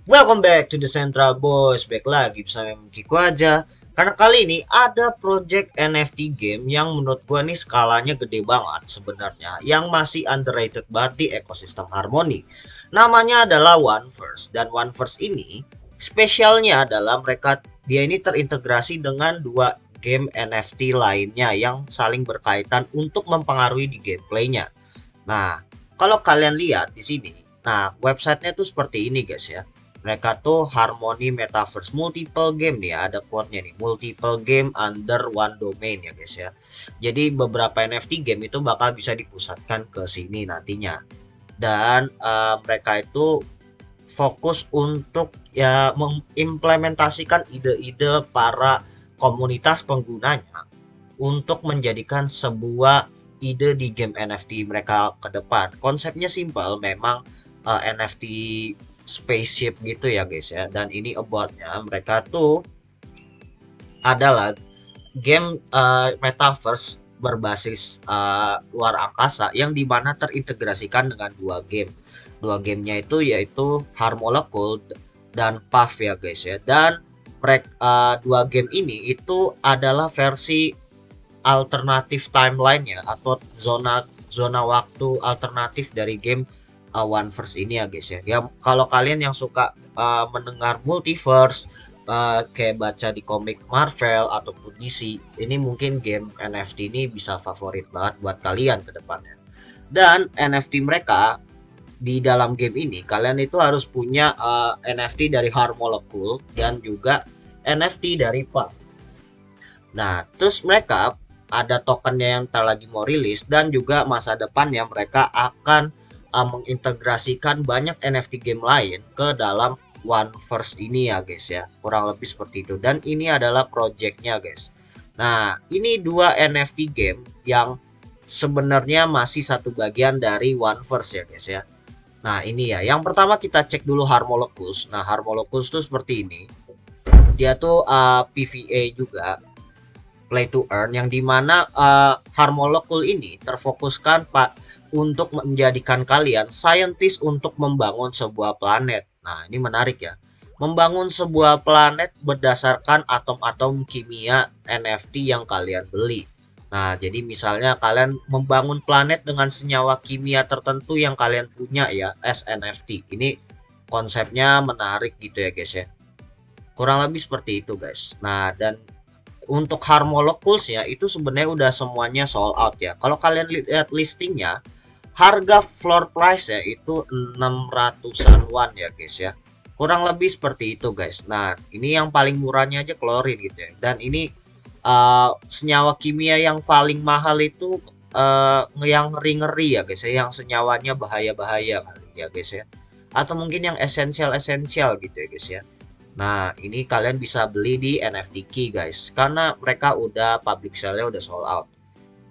Welcome back to the Central Boys. Back lagi bersama Kiku aja. Karena kali ini ada project NFT game yang menurut gua nih skalanya gede banget sebenarnya, yang masih underrated banget di ekosistem Harmony. Namanya adalah OneVerse, dan OneVerse ini spesialnya adalah dia ini terintegrasi dengan dua game NFT lainnya yang saling berkaitan untuk mempengaruhi di gameplaynya. Nah, kalau kalian lihat di sini, nah websitenya tuh seperti ini guys ya. Mereka tuh Harmony Metaverse Multiple Game nih ya, ada quote-nya nih, multiple game under one domain ya guys ya. Jadi beberapa NFT game itu bakal bisa dipusatkan ke sini nantinya. Dan mereka itu fokus untuk ya mengimplementasikan ide-ide para komunitas penggunanya untuk menjadikan sebuah ide di game NFT mereka ke depan. Konsepnya simpel, memang NFT spaceship gitu ya guys ya. Dan ini aboutnya mereka tuh adalah game metaverse berbasis luar angkasa yang dimana terintegrasikan dengan dua game. Dua gamenya itu yaitu Harmolekul dan Puff ya guys ya. Dan dua game ini itu adalah versi alternatif timeline-nya atau zona waktu alternatif dari game OneVerse ini ya guys ya. Ya kalau kalian yang suka mendengar multiverse, kayak baca di komik Marvel ataupun DC, ini mungkin game NFT ini bisa favorit banget buat kalian ke depannya. Dan NFT mereka di dalam game ini kalian itu harus punya NFT dari Harmolekul dan juga NFT dari Puff. Nah, terus mereka ada tokennya yang lagi mau rilis, dan juga masa depannya mereka akan mengintegrasikan banyak NFT game lain ke dalam OneVerse ini ya guys ya, kurang lebih seperti itu. Dan ini adalah projectnya guys. Nah, ini dua NFT game yang sebenarnya masih satu bagian dari OneVerse ya guys ya. Nah, ini ya, yang pertama kita cek dulu Harmolekul. Nah, Harmolekul tuh seperti ini, dia tuh PvE juga, play to earn, yang dimana Harmolekul ini terfokuskan untuk menjadikan kalian scientist untuk membangun sebuah planet. Nah, ini menarik ya. Membangun sebuah planet berdasarkan atom-atom kimia NFT yang kalian beli. Nah, jadi misalnya kalian membangun planet dengan senyawa kimia tertentu yang kalian punya ya, as NFT. Ini konsepnya menarik gitu ya guys ya. Kurang lebih seperti itu guys. Nah, dan untuk Harmolekuls ya itu sebenarnya udah semuanya sold out ya. Kalau kalian lihat listingnya, harga floor price ya itu 600-an won ya guys ya. Kurang lebih seperti itu guys. Nah, ini yang paling murahnya aja klorin gitu ya. Dan ini senyawa kimia yang paling mahal itu yang ngeri-ngeri ya guys ya, yang senyawanya bahaya-bahaya kali ya guys ya. Atau mungkin yang esensial-esensial gitu ya guys ya. Nah, ini kalian bisa beli di NFT Key guys, karena mereka udah public sale-nya udah sold out.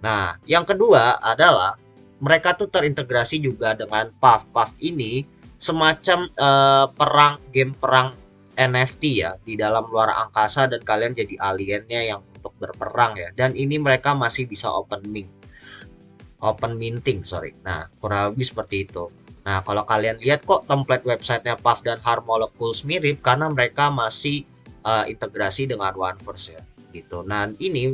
Nah, yang kedua adalah mereka tuh terintegrasi juga dengan Puff. Puff ini semacam game perang NFT ya, di dalam luar angkasa, dan kalian jadi aliennya yang untuk berperang ya. Dan ini mereka masih bisa open minting, sorry. Nah, kurang lebih seperti itu. Nah, kalau kalian lihat kok template websitenya Puff dan Harmolekul mirip, karena mereka masih integrasi dengan OneVerse ya, gitu. Nah, ini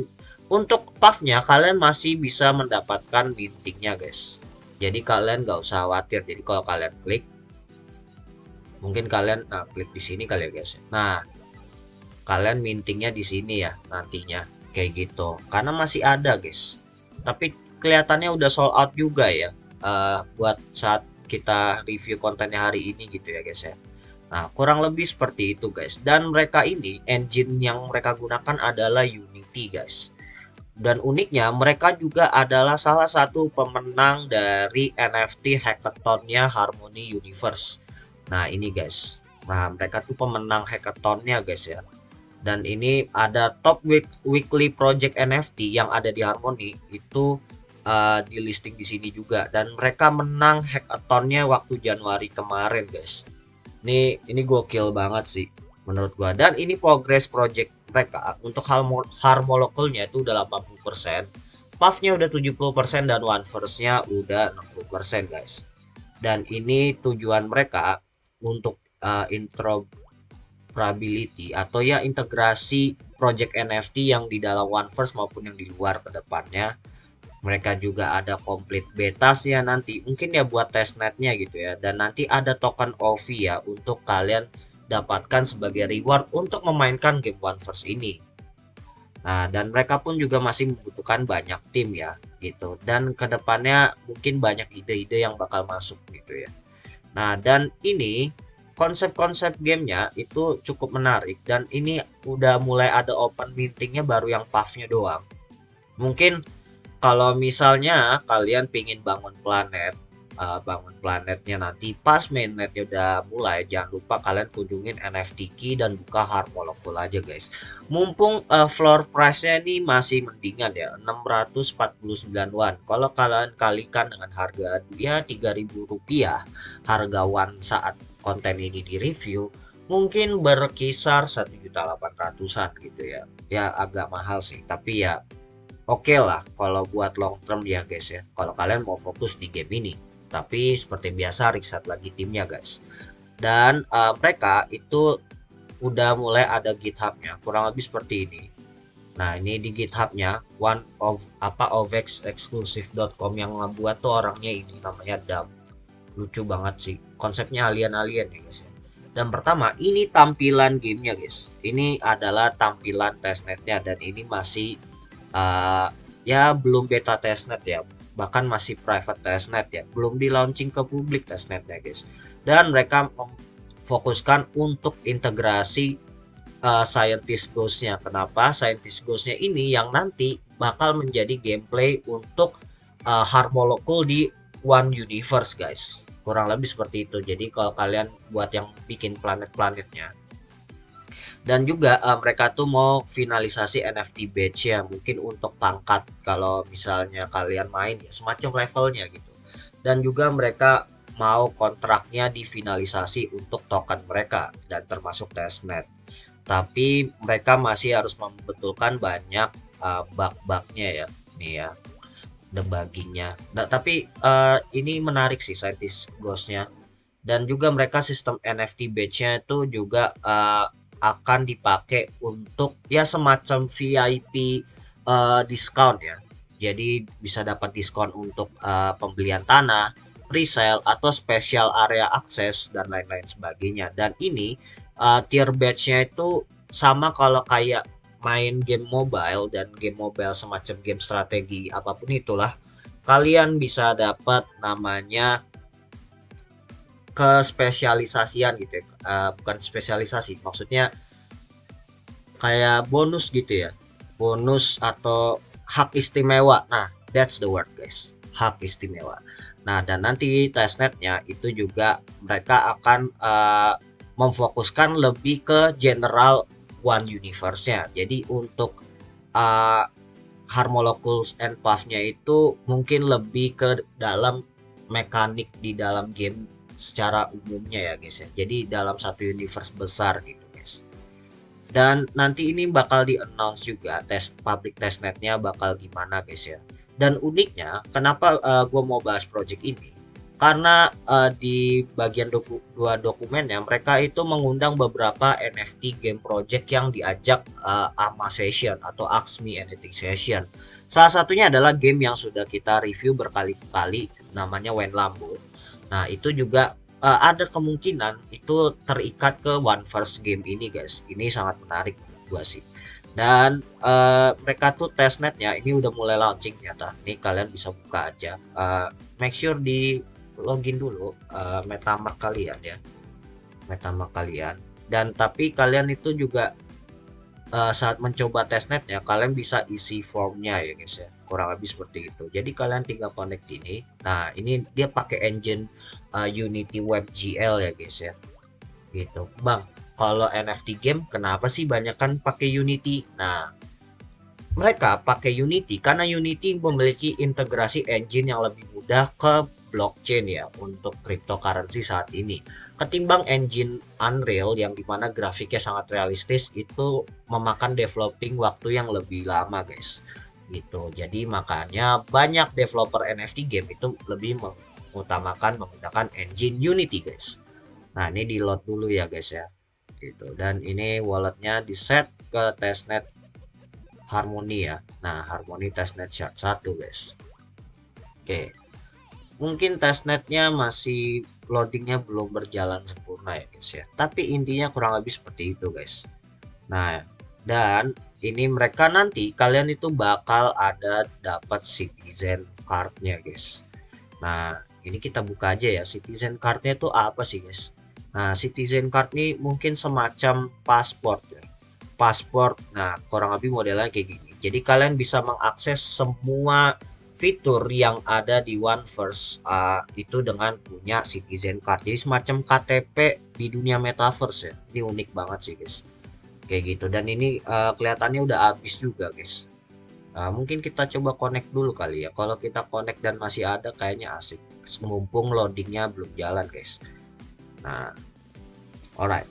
untuk Puff-nya kalian masih bisa mendapatkan mintingnya guys. Jadi kalian nggak usah khawatir. Jadi kalau kalian klik, mungkin kalian klik di sini kali ya guys. Nah, kalian mintingnya di sini ya nantinya, kayak gitu. Karena masih ada guys. Tapi kelihatannya udah sold out juga ya. Buat saat kita review kontennya hari ini gitu ya guys ya. Nah, kurang lebih seperti itu guys. Dan mereka ini engine yang mereka gunakan adalah Unity guys. Dan uniknya mereka juga adalah salah satu pemenang dari NFT hackathonnya Harmony Universe. Nah, ini guys. Nah, mereka tuh pemenang hackathonnya guys ya. Dan ini ada top weekly project NFT yang ada di Harmony itu di listing di sini juga, dan mereka menang hackathonnya waktu Januari kemarin guys. Ini gokil banget sih menurut gua. Dan ini progress project mereka untuk Harmolekulnya itu udah 80%, Puff-nya udah 70%, dan OneVerse-nya udah 60% guys. Dan ini tujuan mereka untuk interoperability atau ya integrasi project NFT yang di dalam Oneverse maupun yang di luar ke depannya. Mereka juga ada complete betasnya nanti, mungkin ya buat testnetnya gitu ya. Dan nanti ada token OV ya untuk kalian dapatkan sebagai reward untuk memainkan game Oneverse ini. Nah, dan mereka pun juga masih membutuhkan banyak tim ya gitu. Dan kedepannya mungkin banyak ide-ide yang bakal masuk gitu ya. Nah, dan ini konsep-konsep gamenya itu cukup menarik. Dan ini udah mulai ada open mintingnya baru yang puffnya doang. Mungkin kalau misalnya kalian pingin bangun planetnya nanti pas mainnetnya udah mulai, jangan lupa kalian kunjungin NFT Key dan buka Harmolokul aja guys. Mumpung floor price-nya ini masih mendingan ya, 649 won. Kalau kalian kalikan dengan harga ya 3.000 rupiah, harga one saat konten ini di review, mungkin berkisar 1.800-an gitu ya. Ya agak mahal sih, tapi ya oke lah kalau buat long term ya guys ya. Kalau kalian mau fokus di game ini. Tapi seperti biasa riset lagi timnya guys. Dan mereka itu udah mulai ada GitHub-nya. Kurang lebih seperti ini. Nah, ini di GitHub-nya ovexexclusive.com yang ngebuat tuh orangnya ini namanya Dam. Lucu banget sih. Konsepnya alien-alien ya guys ya. Dan pertama, ini tampilan gamenya guys. Ini adalah tampilan testnetnya dan ini masih ya belum beta testnet ya, bahkan masih private testnet ya, belum di launching ke publik testnetnya guys. Dan mereka memfokuskan untuk integrasi Scientist Ghost-nya. Kenapa? Scientist Ghost-nya ini yang nanti bakal menjadi gameplay untuk Harmolokul di One Universe guys. Kurang lebih seperti itu. Jadi kalau kalian buat yang bikin planet-planetnya. Dan juga mereka tuh mau finalisasi NFT badge ya, mungkin untuk pangkat kalau misalnya kalian main ya, semacam levelnya gitu. Dan juga mereka mau kontraknya difinalisasi untuk token mereka dan termasuk testnet. Tapi mereka masih harus membetulkan banyak bug-bugnya ya, nih ya, debuggingnya. Nah, tapi ini menarik sih Scientist Ghost-nya. Dan juga mereka sistem NFT badge-nya itu juga akan dipakai untuk ya semacam VIP discount ya. Jadi bisa dapat diskon untuk pembelian tanah, resale atau special area akses dan lain-lain sebagainya. Dan ini tier badge-nya itu sama kalau kayak main game mobile dan game mobile semacam game strategi apapun itulah. Kalian bisa dapat namanya kespesialisasian gitu ya. Bukan spesialisasi, maksudnya kayak bonus gitu ya, bonus atau hak istimewa. Nah, that's the word guys, hak istimewa. Nah, dan nanti testnetnya itu juga mereka akan memfokuskan lebih ke general One Universe-nya. Jadi untuk Harmolokuls and Puff-nya itu mungkin lebih ke dalam mekanik di dalam game secara umumnya ya guys ya. Jadi dalam satu universe besar gitu guys. Dan nanti ini bakal di announce juga public testnetnya bakal gimana guys ya. Dan uniknya kenapa gue mau bahas project ini, karena di bagian dua dokumennya mereka itu mengundang beberapa NFT game project yang diajak AMA Session atau Ask Me Anything Session. Salah satunya adalah game yang sudah kita review berkali-kali, namanya When Lambo. Nah, itu juga ada kemungkinan itu terikat ke Oneverse game ini guys. Ini sangat menarik menurut gua sih. Dan mereka tuh testnetnya ini udah mulai launching ternyata. Nih kalian bisa buka aja. Make sure di login dulu MetaMask kalian ya. MetaMask kalian. Dan tapi kalian itu juga saat mencoba testnetnya kalian bisa isi formnya ya guys ya, kurang lebih seperti itu. Jadi kalian tinggal connect ini. Nah, ini dia pakai engine Unity WebGL ya guys ya, gitu bang. Kalau NFT game kenapa sih banyak kan pakai Unity? Nah, mereka pakai Unity karena Unity memiliki integrasi engine yang lebih mudah ke blockchain ya untuk cryptocurrency saat ini, ketimbang engine Unreal yang dimana grafiknya sangat realistis itu memakan developing waktu yang lebih lama guys gitu. Jadi makanya banyak developer NFT game itu lebih mengutamakan menggunakan engine Unity guys. Nah, ini di load dulu ya guys ya, gitu. Dan ini walletnya di set ke testnet Harmony ya. Nah, Harmony testnet shard 1 guys. Oke, mungkin testnetnya masih loadingnya belum berjalan sempurna ya guys ya, tapi intinya kurang lebih seperti itu guys. Nah, dan ini mereka nanti kalian itu bakal ada dapat citizen cardnya guys. Nah, ini kita buka aja ya, citizen cardnya itu apa sih guys. Nah, citizen card ini mungkin semacam paspor ya, paspor. Nah, kurang lebih modelnya kayak gini. Jadi kalian bisa mengakses semua fitur yang ada di OneVerse itu dengan punya citizen card. Jadi semacam KTP di dunia metaverse ya. Ini unik banget sih guys, kayak gitu. Dan ini kelihatannya udah habis juga guys. Mungkin kita coba connect dulu kali ya. Kalau kita connect dan masih ada kayaknya asik, mumpung loadingnya belum jalan guys. Nah, alright.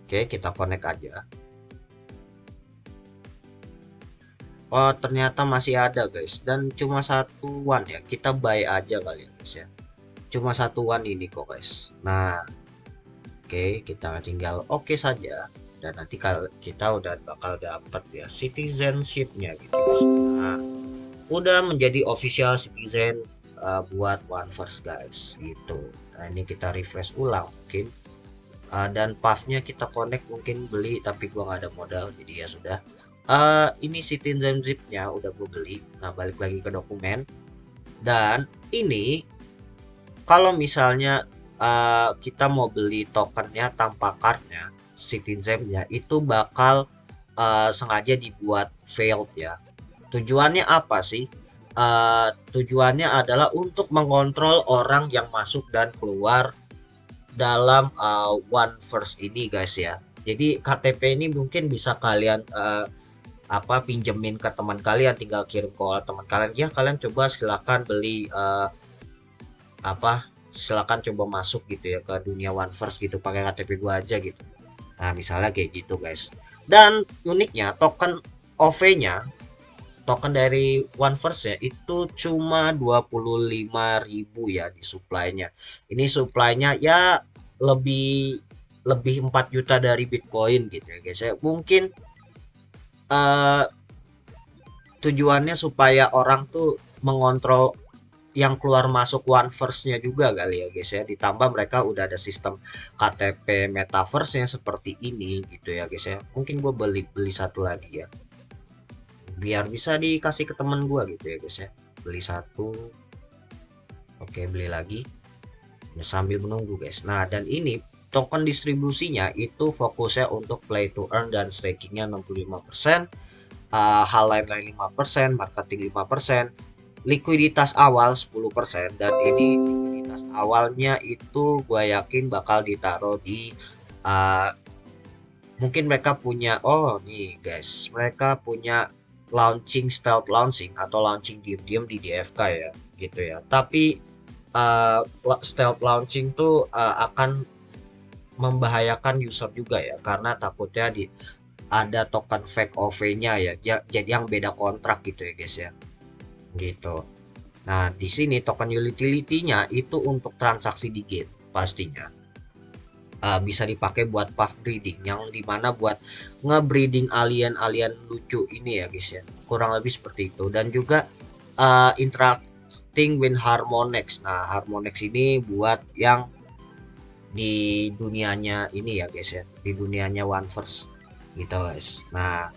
Oke, kita connect aja. Oh, ternyata masih ada guys, dan cuma satuan ya. Kita buy aja kali ya guys ya. Cuma satuan ini kok guys. Nah, oke, kita tinggal oke saja, dan nanti kalau kita udah bakal dapat ya citizenshipnya gitu guys. Nah, udah menjadi official citizen buat OneVerse guys gitu. Nah, ini kita refresh ulang mungkin. Dan pathnya kita connect, mungkin beli tapi gua nggak ada modal, jadi ya sudah. Ini citizenshipnya udah gue beli. Nah, balik lagi ke dokumen, dan ini kalau misalnya kita mau beli tokennya tanpa cardnya, citizennya itu bakal sengaja dibuat failed ya. Tujuannya apa sih? Tujuannya adalah untuk mengontrol orang yang masuk dan keluar dalam OneVerse ini guys ya. Jadi KTP ini mungkin bisa kalian pinjemin ke teman kalian, tinggal kirim ke teman kalian ya. Kalian coba silakan beli silakan coba masuk gitu ya ke dunia OneVerse gitu, pakai KTP gua aja gitu. Nah, misalnya kayak gitu guys. Dan uniknya token OV-nya, token dari OneVerse ya, itu cuma 25.000 ya di supply-nya. Ini supply-nya ya lebih lebih 4 juta dari Bitcoin gitu ya guys ya. Mungkin uh, tujuannya supaya orang tuh mengontrol yang keluar masuk OneVerse-nya juga kali ya guys ya. Ditambah mereka udah ada sistem KTP metaverse yang seperti ini gitu ya guys ya. Mungkin gue beli satu lagi ya, biar bisa dikasih ke temen gue gitu ya guys ya. Beli satu, oke, beli lagi ya, sambil menunggu guys. Nah, dan ini token distribusinya itu fokusnya untuk play to earn dan stakingnya 65%, hal lain-lain 5%, marketing 5%, likuiditas awal 10%. Dan ini likuiditas awalnya itu gue yakin bakal ditaruh di mungkin mereka punya, oh nih guys, mereka punya launching, stealth launching atau launching diam-diam di DFK ya gitu ya. Tapi stealth launching tuh akan membahayakan user juga ya, karena takutnya ada token fake OV-nya ya, jadi yang beda kontrak gitu ya guys ya, gitu. Nah, di sini token utility-nya itu untuk transaksi di game pastinya. Bisa dipakai buat path breeding, yang dimana buat nge-breeding alien-alien lucu ini ya guys ya, kurang lebih seperti itu. Dan juga interacting with Harmonex. Nah, Harmonex ini buat yang di dunianya ini ya guys ya, di dunianya OneVerse gitu guys. Nah,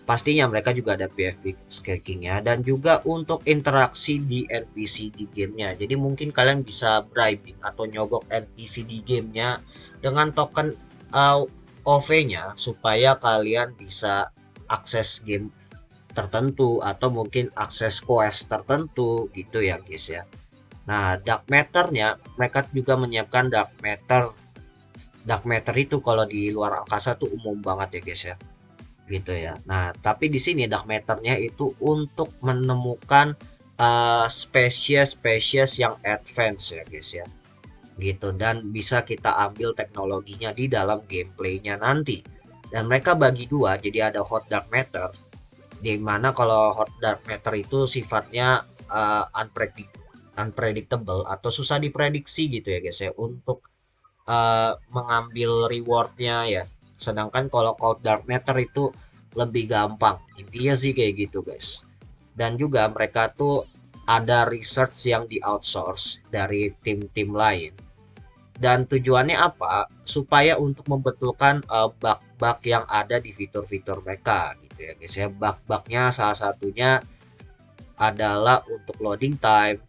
pastinya mereka juga ada PFP staking-nya, dan juga untuk interaksi di NPC di gamenya. Jadi mungkin kalian bisa bribing atau nyogok NPC di gamenya dengan token OV-nya supaya kalian bisa akses game tertentu atau mungkin akses quest tertentu gitu ya guys ya. Nah, dark matter-nya mereka juga menyiapkan dark matter. Dark matter itu kalau di luar angkasa tuh umum banget ya guys ya, gitu ya. Nah, tapi di sini dark matter-nya itu untuk menemukan spesies-spesies yang advance ya guys ya, gitu. Dan bisa kita ambil teknologinya di dalam gameplaynya nanti. Dan mereka bagi dua, jadi ada hot dark matter, dimana kalau hot dark matter itu sifatnya unpredictable atau susah diprediksi gitu ya guys ya untuk mengambil rewardnya ya. Sedangkan kalau Cold Dark Matter itu lebih gampang. Intinya sih kayak gitu guys. Dan juga mereka tuh ada research yang di outsource dari tim-tim lain. Dan tujuannya apa? Supaya untuk membetulkan bug-bug yang ada di fitur-fitur mereka gitu ya guys ya. Bug-bugnya salah satunya adalah untuk loading time.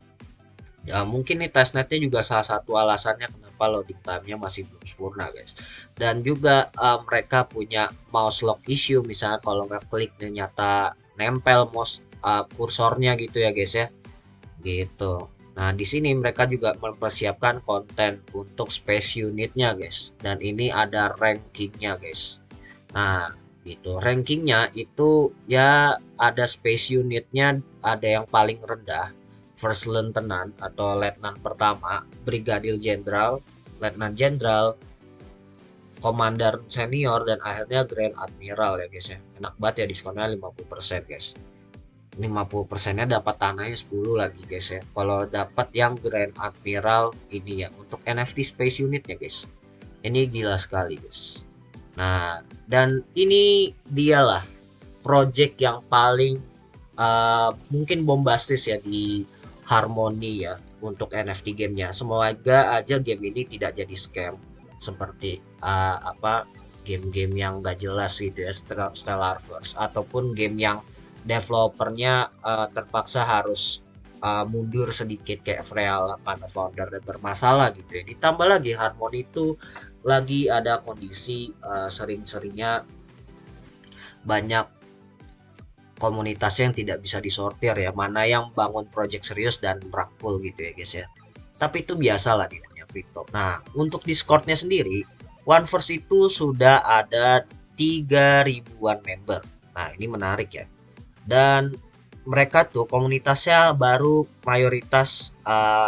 Ya mungkin nih testnetnya juga salah satu alasannya kenapa loading time-nya masih belum sempurna guys. Dan juga mereka punya mouse lock issue, misalnya kalau nggak klik ternyata nempel mouse kursornya gitu ya guys ya. Gitu. Nah, di sini mereka juga mempersiapkan konten untuk space unitnya guys. Dan ini ada rankingnya guys. Nah, gitu. Rankingnya itu ya ada space unitnya, ada yang paling rendah First Lieutenant atau Letnan pertama, Brigadier Jenderal, Letnan Jenderal, Komandan Senior, dan akhirnya Grand Admiral ya guys ya. Enak banget ya diskonnya 50% guys. 50%-nya dapat tanahnya 10 lagi guys ya. Kalau dapat yang Grand Admiral ini ya untuk NFT Space Unit ya guys. Ini gila sekali guys. Nah, dan ini dialah project yang paling mungkin bombastis ya di Harmony ya untuk NFT gamenya. Semoga aja game ini tidak jadi scam seperti game-game yang gak jelas gitu ya, Stellarverse, ataupun game yang developernya terpaksa harus mundur sedikit kayak Freya karena founder dan bermasalah gitu ya. Ditambah lagi Harmony itu lagi ada kondisi sering-seringnya banyak komunitas yang tidak bisa disortir ya, mana yang bangun project serius dan rakpul gitu ya guys ya. Tapi itu biasa lah di dunia crypto. Nah, untuk Discordnya sendiri, Oneverse itu sudah ada 3.000-an member. Nah, ini menarik ya. Dan mereka tuh komunitasnya baru mayoritas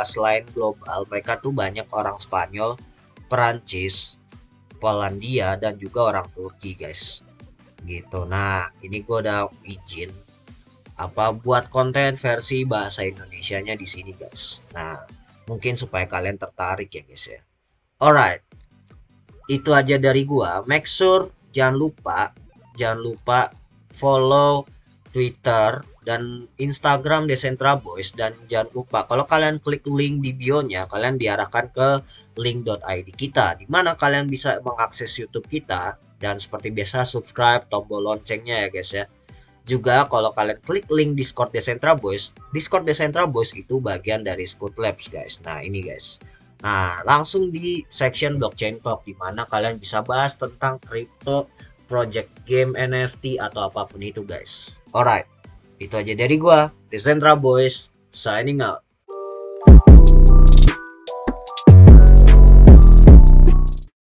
selain global, mereka tuh banyak orang Spanyol, Perancis, Polandia, dan juga orang Turki guys. Gitu. Nah, ini gue udah izin buat konten versi bahasa Indonesianya di sini guys. Nah, mungkin supaya kalian tertarik ya guys ya. Alright, itu aja dari gua. Make sure jangan lupa follow Twitter dan Instagram Decentra Boys, dan jangan lupa kalau kalian klik link di bio-nya, kalian diarahkan ke link.id kita, di mana kalian bisa mengakses YouTube kita. Dan seperti biasa subscribe, tombol loncengnya ya guys ya. Juga kalau kalian klik link Discord Decentra Boys itu bagian dari Scoot Labs guys. Nah ini guys. Nah langsung di section blockchain talk, di mana kalian bisa bahas tentang crypto, project game, NFT atau apapun itu guys. Alright, itu aja dari gua, Decentra Boys, signing out.